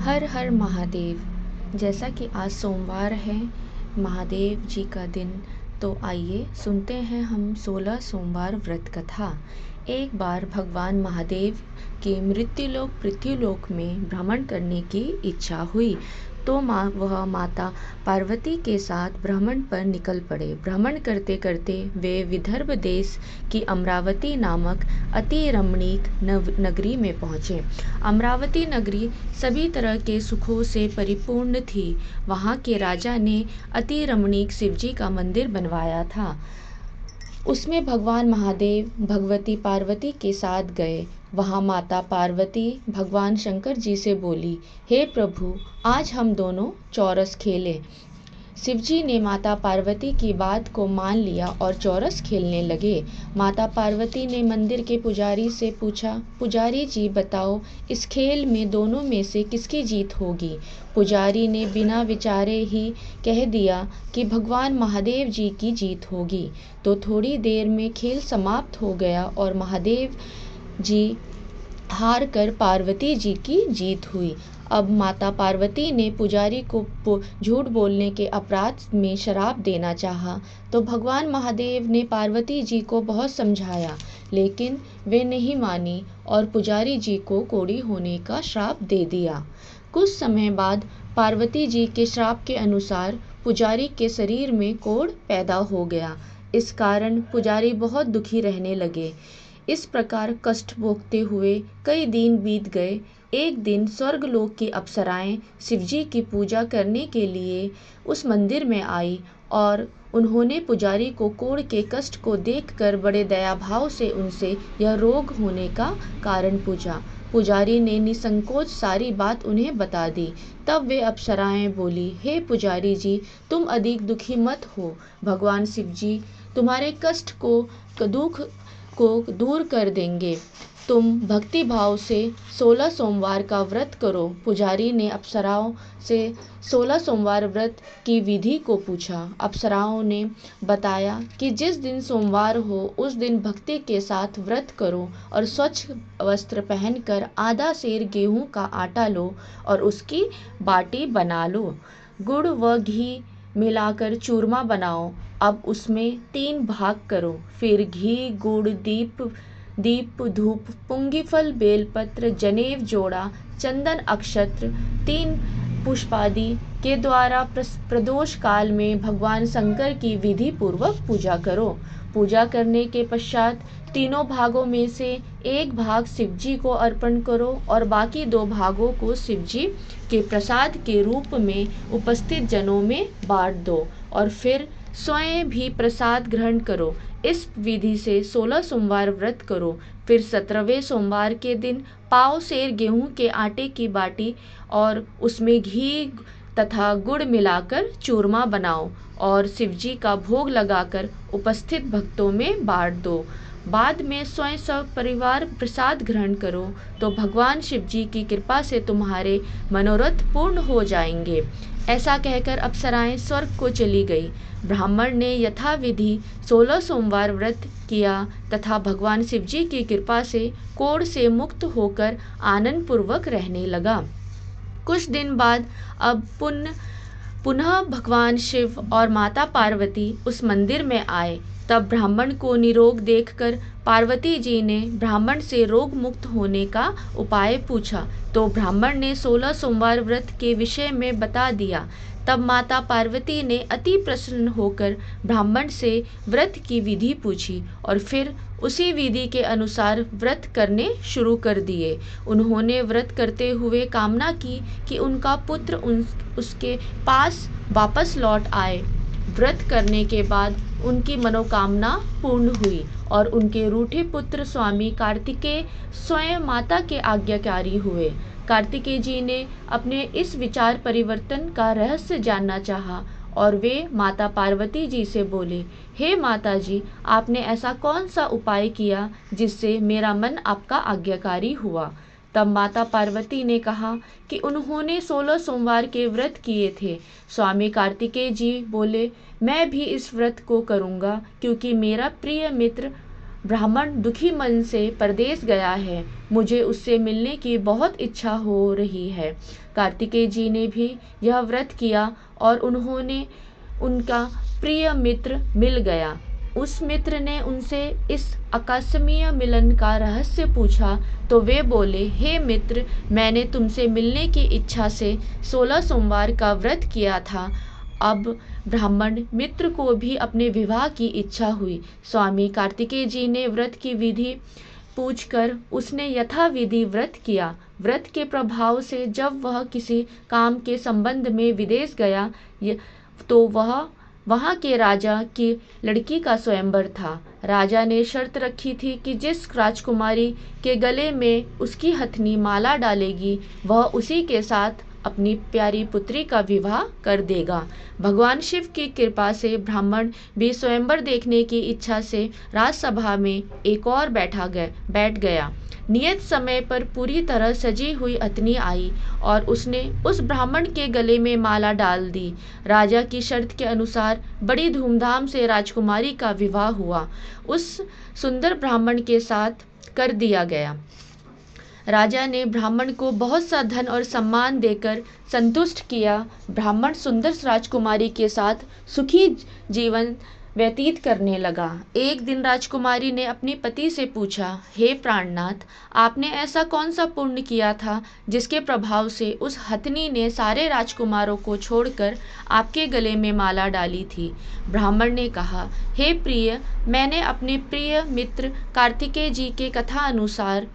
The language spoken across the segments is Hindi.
हर हर महादेव। जैसा कि आज सोमवार है, महादेव जी का दिन, तो आइए सुनते हैं हम 16 सोमवार व्रत कथा। एक बार भगवान महादेव की मृत्युलोक पृथ्वीलोक में भ्रमण करने की इच्छा हुई, तो वह माता पार्वती के साथ भ्रमण पर निकल पड़े। भ्रमण करते करते वे विदर्भ देश की अमरावती नामक अति रमणीक नगरी में पहुँचे। अमरावती नगरी सभी तरह के सुखों से परिपूर्ण थी। वहाँ के राजा ने अति रमणीक शिवजी का मंदिर बनवाया था। उसमें भगवान महादेव भगवती पार्वती के साथ गए। वहाँ माता पार्वती भगवान शंकर जी से बोली, हे प्रभु, आज हम दोनों चौरस खेलें। शिवजी ने माता पार्वती की बात को मान लिया और चौरस खेलने लगे। माता पार्वती ने मंदिर के पुजारी से पूछा, पुजारी जी बताओ, इस खेल में दोनों में से किसकी जीत होगी? पुजारी ने बिना विचारे ही कह दिया कि भगवान महादेव जी की जीत होगी। तो थोड़ी देर में खेल समाप्त हो गया और महादेव जी हार कर पार्वती जी की जीत हुई। अब माता पार्वती ने पुजारी को झूठ बोलने के अपराध में श्राप देना चाहा, तो भगवान महादेव ने पार्वती जी को बहुत समझाया, लेकिन वे नहीं मानी और पुजारी जी को कोढ़ी होने का श्राप दे दिया। कुछ समय बाद पार्वती जी के श्राप के अनुसार पुजारी के शरीर में कोढ़ पैदा हो गया। इस कारण पुजारी बहुत दुखी रहने लगे। इस प्रकार कष्ट भोगते हुए कई दिन बीत गए। एक दिन स्वर्गलोक की अप्सराएं शिवजी की पूजा करने के लिए उस मंदिर में आई और उन्होंने पुजारी को कोढ़ के कष्ट को देखकर बड़े दया भाव से उनसे यह रोग होने का कारण पूछा। पुजारी ने निसंकोच सारी बात उन्हें बता दी। तब वे अप्सराएं बोली, हे पुजारी जी, तुम अधिक दुखी मत हो। भगवान शिवजी तुम्हारे कष्ट को दुख को दूर कर देंगे। तुम भक्ति भाव से 16 सोमवार का व्रत करो। पुजारी ने अप्सराओं से 16 सोमवार व्रत की विधि को पूछा। अप्सराओं ने बताया कि जिस दिन सोमवार हो उस दिन भक्ति के साथ व्रत करो और स्वच्छ वस्त्र पहनकर आधा सेर गेहूं का आटा लो और उसकी बाटी बना लो। गुड़ व घी मिलाकर चूरमा बनाओ। अब उसमें 3 भाग करो। फिर घी, गुड़, दीप, धूप, पुंगीफल, बेलपत्र, जनेव जोड़ा, चंदन, अक्षत्र, 3 पुष्पादि के द्वारा प्रदोष काल में भगवान शंकर की विधि पूर्वक पूजा करो। पूजा करने के पश्चात तीनों भागों में से एक भाग शिवजी को अर्पण करो और बाकी 2 भागों को शिवजी के प्रसाद के रूप में उपस्थित जनों में बांट दो और फिर स्वयं भी प्रसाद ग्रहण करो। इस विधि से 16 सोमवार व्रत करो। फिर 17वें सोमवार के दिन पाव सेर गेहूं के आटे की बाटी और उसमें घी तथा गुड़ मिलाकर चूरमा बनाओ और शिवजी का भोग लगाकर उपस्थित भक्तों में बांट दो। बाद में स्वयं सब परिवार प्रसाद ग्रहण करो तो भगवान शिवजी की कृपा से तुम्हारे मनोरथ पूर्ण हो जाएंगे। ऐसा कहकर अप्सराएं स्वर्ग को चली गई। ब्राह्मण ने यथाविधि 16 सोमवार व्रत किया तथा भगवान शिवजी की कृपा से कोढ़ से मुक्त होकर आनंद पूर्वक रहने लगा। कुछ दिन बाद अब पुनः भगवान शिव और माता पार्वती उस मंदिर में आए। तब ब्राह्मण को निरोग देखकर पार्वती जी ने ब्राह्मण से रोग मुक्त होने का उपाय पूछा, तो ब्राह्मण ने 16 सोमवार व्रत के विषय में बता दिया। तब माता पार्वती ने अति प्रसन्न होकर ब्राह्मण से व्रत की विधि पूछी और फिर उसी विधि के अनुसार व्रत करने शुरू कर दिए। उन्होंने व्रत करते हुए कामना की कि उनका पुत्र उसके पास वापस लौट आए। व्रत करने के बाद उनकी मनोकामना पूर्ण हुई और उनके रूठे पुत्र स्वामी कार्तिकेय स्वयं माता के आज्ञाकारी हुए। कार्तिकेय जी ने अपने इस विचार परिवर्तन का रहस्य जानना चाहा और वे माता पार्वती जी से बोले, हे माता जी, आपने ऐसा कौन सा उपाय किया जिससे मेरा मन आपका आज्ञाकारी हुआ? तब माता पार्वती ने कहा कि उन्होंने 16 सोमवार के व्रत किए थे। स्वामी कार्तिकेय जी बोले, मैं भी इस व्रत को करूँगा क्योंकि मेरा प्रिय मित्र ब्राह्मण दुखी मन से परदेश गया है, मुझे उससे मिलने की बहुत इच्छा हो रही है। कार्तिकेय जी ने भी यह व्रत किया और उन्होंने उनका प्रिय मित्र मिल गया। उस मित्र ने उनसे इस आकस्मिक मिलन का रहस्य पूछा तो वे बोले, हे मित्र, मैंने तुमसे मिलने की इच्छा से 16 सोमवार का व्रत किया था। अब ब्राह्मण मित्र को भी अपने विवाह की इच्छा हुई। स्वामी कार्तिकेय जी ने व्रत की विधि पूछकर उसने यथाविधि व्रत किया। व्रत के प्रभाव से जब वह किसी काम के संबंध में विदेश गया तो वह वहाँ के राजा की लड़की का स्वयंवर था। राजा ने शर्त रखी थी कि जिस राजकुमारी के गले में उसकी हथनी माला डालेगी वह उसी के साथ अपनी प्यारी पुत्री का विवाह कर देगा। भगवान शिव की कृपा से ब्राह्मण भी स्वयंवर देखने की इच्छा से राजसभा में एक और बैठ गया। नियत समय पर पूरी तरह सजी हुई हथनी आई और उसने उस ब्राह्मण के गले में माला डाल दी। राजा की शर्त के अनुसार बड़ी धूमधाम से राजकुमारी का विवाह हुआ। उस सुंदर ब्राह्मण के साथ कर दिया गया। राजा ने ब्राह्मण को बहुत सा धन और सम्मान देकर संतुष्ट किया। ब्राह्मण सुंदर राजकुमारी के साथ सुखी जीवन व्यतीत करने लगा। एक दिन राजकुमारी ने अपने पति से पूछा, हे प्राणनाथ, आपने ऐसा कौन सा पुण्य किया था जिसके प्रभाव से उस हथनी ने सारे राजकुमारों को छोड़कर आपके गले में माला डाली थी। ब्राह्मण ने कहा, हे प्रिय, मैंने अपने प्रिय मित्र कार्तिकेय जी के कथा अनुसार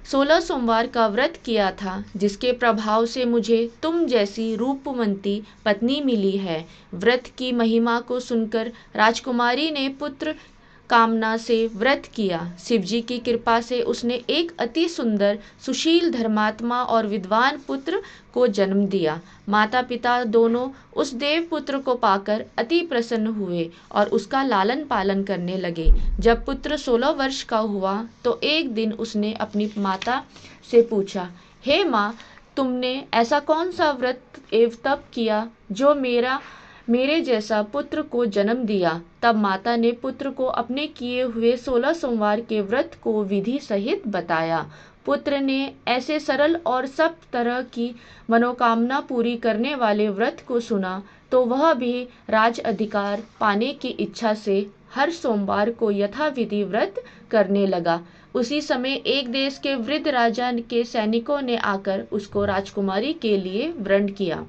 16 सोमवार का व्रत किया था, जिसके प्रभाव से मुझे तुम जैसी रूपवंती पत्नी मिली है। व्रत की महिमा को सुनकर राजकुमारी ने पुत्र कामना से व्रत किया। शिवजी की कृपा से उसने एक अति सुंदर, सुशील, धर्मात्मा और विद्वान पुत्र को जन्म दिया। माता पिता दोनों उस देव पुत्र को पाकर अति प्रसन्न हुए और उसका लालन पालन करने लगे। जब पुत्र 16 वर्ष का हुआ तो एक दिन उसने अपनी माता से पूछा, हे माँ, तुमने ऐसा कौन सा व्रत एवं तप किया जो मेरे जैसा पुत्र को जन्म दिया। तब माता ने पुत्र को अपने किए हुए 16 सोमवार के व्रत को विधि सहित बताया। पुत्र ने ऐसे सरल और सब तरह की मनोकामना पूरी करने वाले व्रत को सुना तो वह भी राज अधिकार पाने की इच्छा से हर सोमवार को यथाविधि व्रत करने लगा। उसी समय एक देश के वृद्ध राजा के सैनिकों ने आकर उसको राजकुमारी के लिए वरण किया।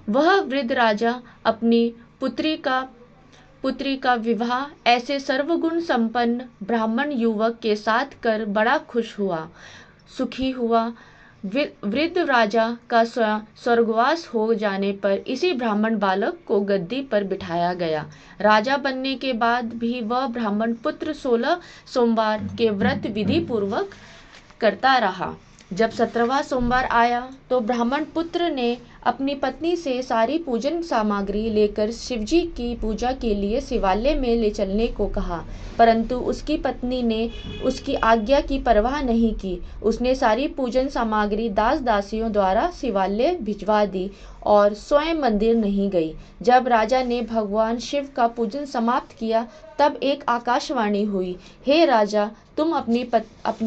वह वृद्ध राजा अपनी पुत्री का विवाह ऐसे सर्वगुण संपन्न ब्राह्मण युवक के साथ कर बड़ा खुश हुआ, सुखी हुआ। वृद्ध राजा का स्वर्गवास हो जाने पर इसी ब्राह्मण बालक को गद्दी पर बिठाया गया। राजा बनने के बाद भी वह ब्राह्मण पुत्र 16 सोमवार के व्रत विधि पूर्वक करता रहा। जब 17वां सोमवार आया तो ब्राह्मण पुत्र ने अपनी पत्नी से सारी पूजन सामग्री लेकर शिवजी की पूजा के लिए शिवालय में ले चलने को कहा, परंतु उसकी पत्नी ने उसकी आज्ञा की परवाह नहीं की। उसने सारी पूजन सामग्री दास दासियों द्वारा शिवालय भिजवा दी और स्वयं मंदिर नहीं गई। जब राजा ने भगवान शिव का पूजन समाप्त किया तब एक आकाशवाणी हुई, हे राजा, तुम अपनी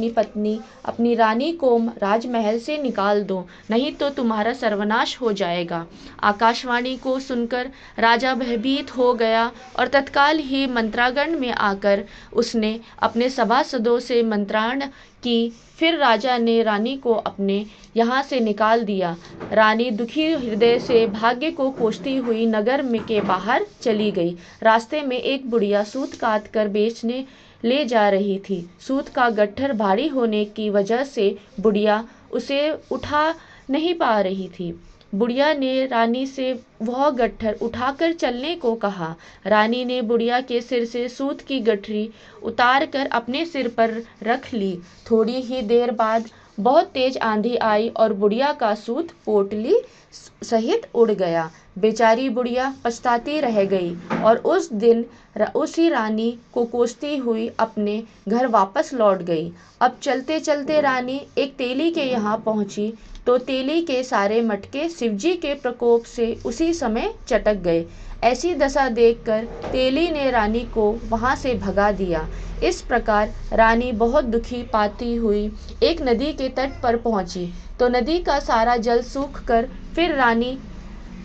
पत्नी अपनी रानी को राजमहल से निकाल दो, नहीं तो तुम्हारा सर्वनाश हो जाएगा। आकाशवाणी को सुनकर राजा भयभीत हो गया और तत्काल ही मंत्रागण में आकर उसने अपने सभासदों से मंत्राण की। फिर राजा ने रानी को अपने यहाँ से निकाल दिया। रानी दुखी हृदय से भाग्य को कोसती हुई नगर में के बाहर चली गई। रास्ते में एक बुढ़िया सूत काट कर बेचने ले जा रही थी। सूत का गट्ठर भारी होने की वजह से बुढ़िया उसे उठा नहीं पा रही थी। बुढ़िया ने रानी से वह गट्ठर उठाकर चलने को कहा। रानी ने बुढ़िया के सिर से सूत की गठरी उतार कर अपने सिर पर रख ली। थोड़ी ही देर बाद बहुत तेज आंधी आई और बुढ़िया का सूत पोटली सहित उड़ गया। बेचारी बुढ़िया पछताती रह गई और उस दिन उसी रानी को कोसती हुई अपने घर वापस लौट गई। अब चलते चलते रानी एक तेली के यहाँ पहुंची तो तेली के सारे मटके शिवजी के प्रकोप से उसी समय चटक गए। ऐसी दशा देखकर तेली ने रानी को वहां से भगा दिया। इस प्रकार रानी बहुत दुखी पाती हुई एक नदी के तट पर पहुंची तो नदी का सारा जल सूख कर फिर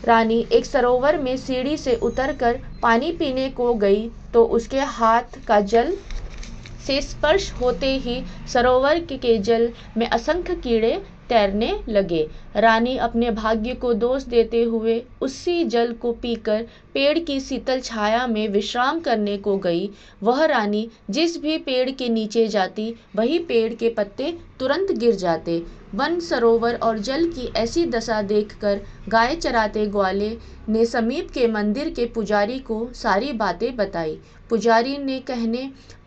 रानी एक सरोवर में सीढ़ी से उतरकर पानी पीने को गई तो उसके हाथ का जल से स्पर्श होते ही सरोवर के जल में असंख्य कीड़े तैरने लगे। रानी अपने भाग्य को दोष देते हुए उसी जल को पीकर पेड़ की शीतल छाया में विश्राम करने को गई। वह रानी जिस भी पेड़ के नीचे जाती वही पेड़ के पत्ते तुरंत गिर जाते। वन सरोवर और जल की ऐसी दशा देखकर गाय चराते ग्वाले ने समीप के मंदिर के पुजारी को सारी बातें बताई।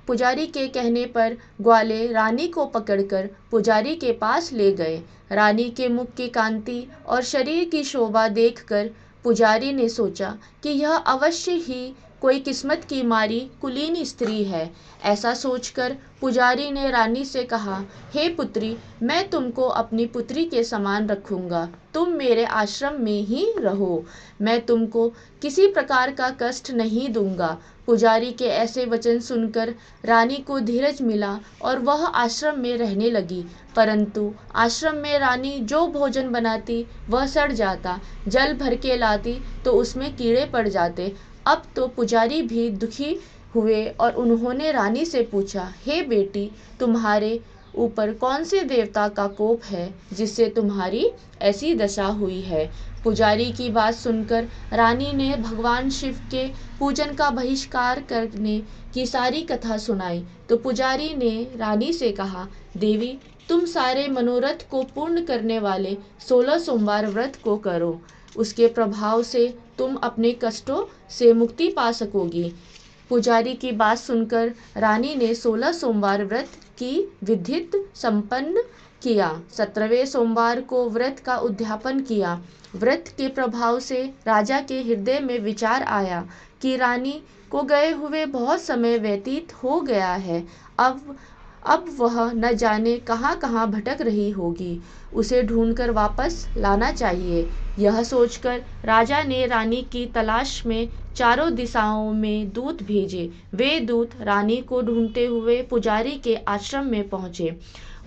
पुजारी के कहने पर ग्वाले रानी को पकड़कर पुजारी के पास ले गए। रानी के मुख की कांति और शरीर की शोभा देखकर पुजारी ने सोचा कि यह अवश्य ही कोई किस्मत की मारी कुलीन स्त्री है। ऐसा सोचकर पुजारी ने रानी से कहा, हे पुत्री, मैं तुमको अपनी पुत्री के समान रखूंगा। तुम मेरे आश्रम में ही रहो। मैं तुमको किसी प्रकार का कष्ट नहीं दूंगा। पुजारी के ऐसे वचन सुनकर रानी को धीरज मिला और वह आश्रम में रहने लगी। परंतु आश्रम में रानी जो भोजन बनाती वह सड़ जाता, जल भर के लाती तो उसमें कीड़े पड़ जाते। अब तो पुजारी भी दुखी हुए और उन्होंने रानी से पूछा, हे बेटी, तुम्हारे ऊपर कौन से देवता का कोप है जिससे तुम्हारी ऐसी दशा हुई है। पुजारी की बात सुनकर रानी ने भगवान शिव के पूजन का बहिष्कार करने की सारी कथा सुनाई तो पुजारी ने रानी से कहा, देवी, तुम सारे मनोरथ को पूर्ण करने वाले 16 सोमवार व्रत को करो। उसके प्रभाव से तुम अपने कष्टों से मुक्ति पा सकोगी। पुजारी की बात सुनकर रानी ने 16 सोमवार व्रत की विधित संपन्न किया। 17वें सोमवार को व्रत का उद्यापन किया। व्रत के प्रभाव से राजा के हृदय में विचार आया कि रानी को गए हुए बहुत समय व्यतीत हो गया है। अब वह न जाने कहाँ कहाँ भटक रही होगी। उसे ढूंढकर वापस लाना चाहिए। यह सोचकर राजा ने रानी की तलाश में चारों दिशाओं में दूत भेजे। वे दूत रानी को ढूंढते हुए पुजारी के आश्रम में पहुंचे।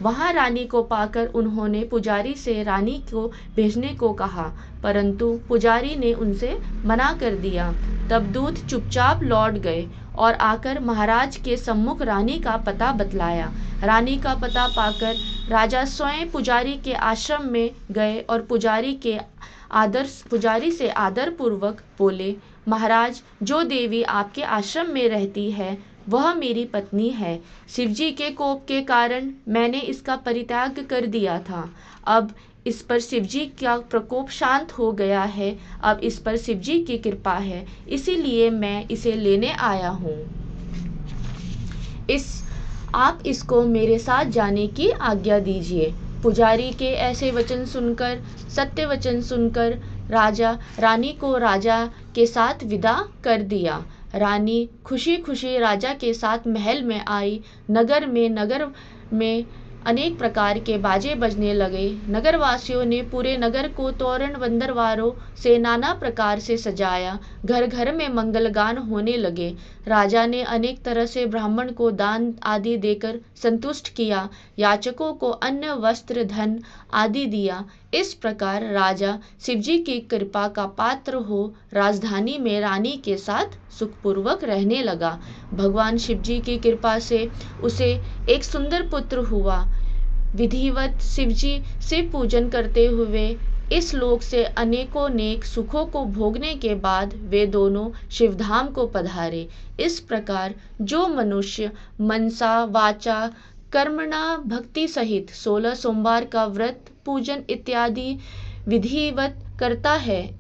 वहां रानी को पाकर उन्होंने पुजारी से रानी को भेजने को कहा, परंतु पुजारी ने उनसे मना कर दिया। तब दूत चुपचाप लौट गए और आकर महाराज के सम्मुख रानी का पता बतलाया। रानी का पता पाकर राजा स्वयं पुजारी के आश्रम में गए और पुजारी से आदर पूर्वक बोले, महाराज, जो देवी आपके आश्रम में रहती है वह मेरी पत्नी है। शिवजी के कोप के कारण मैंने इसका परित्याग कर दिया था। अब इस पर शिवजी का प्रकोप शांत हो गया है। अब इस पर शिवजी की कृपा है, इसीलिए मैं इसे लेने आया हूँ। आप इसको मेरे साथ जाने की आज्ञा दीजिए। पुजारी के ऐसे वचन सुनकर, सत्य वचन सुनकर रानी को राजा के साथ विदा कर दिया। रानी खुशी खुशी राजा के साथ महल में आई। नगर में अनेक प्रकार के बाजे बजने लगे। नगरवासियों ने पूरे नगर को तोरण बंदरवारों से नाना प्रकार से सजाया। घर घर में मंगलगान होने लगे। राजा ने अनेक तरह से ब्राह्मण को दान आदि देकर संतुष्ट किया। याचकों को अन्न, वस्त्र, धन आदि दिया। इस प्रकार राजा शिवजी की कृपा का पात्र हो राजधानी में रानी के साथ सुखपूर्वक रहने लगा। भगवान शिवजी की कृपा से उसे एक सुंदर पुत्र हुआ। विधिवत शिव पूजन करते हुए इस लोक से अनेकों नेक सुखों को भोगने के बाद वे दोनों शिवधाम को पधारे। इस प्रकार जो मनुष्य मनसा, वाचा, कर्मणा, भक्ति सहित 16 सोमवार का व्रत, पूजन इत्यादि विधिवत करता है,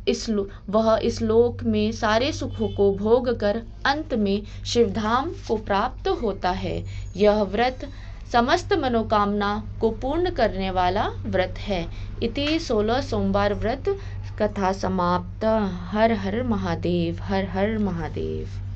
वह इस लोक में सारे सुखों को भोग कर अंत में शिवधाम को प्राप्त होता है। यह व्रत समस्त मनोकामना को पूर्ण करने वाला व्रत है। इति 16 सोमवार व्रत कथा समाप्त। हर हर महादेव, हर हर महादेव।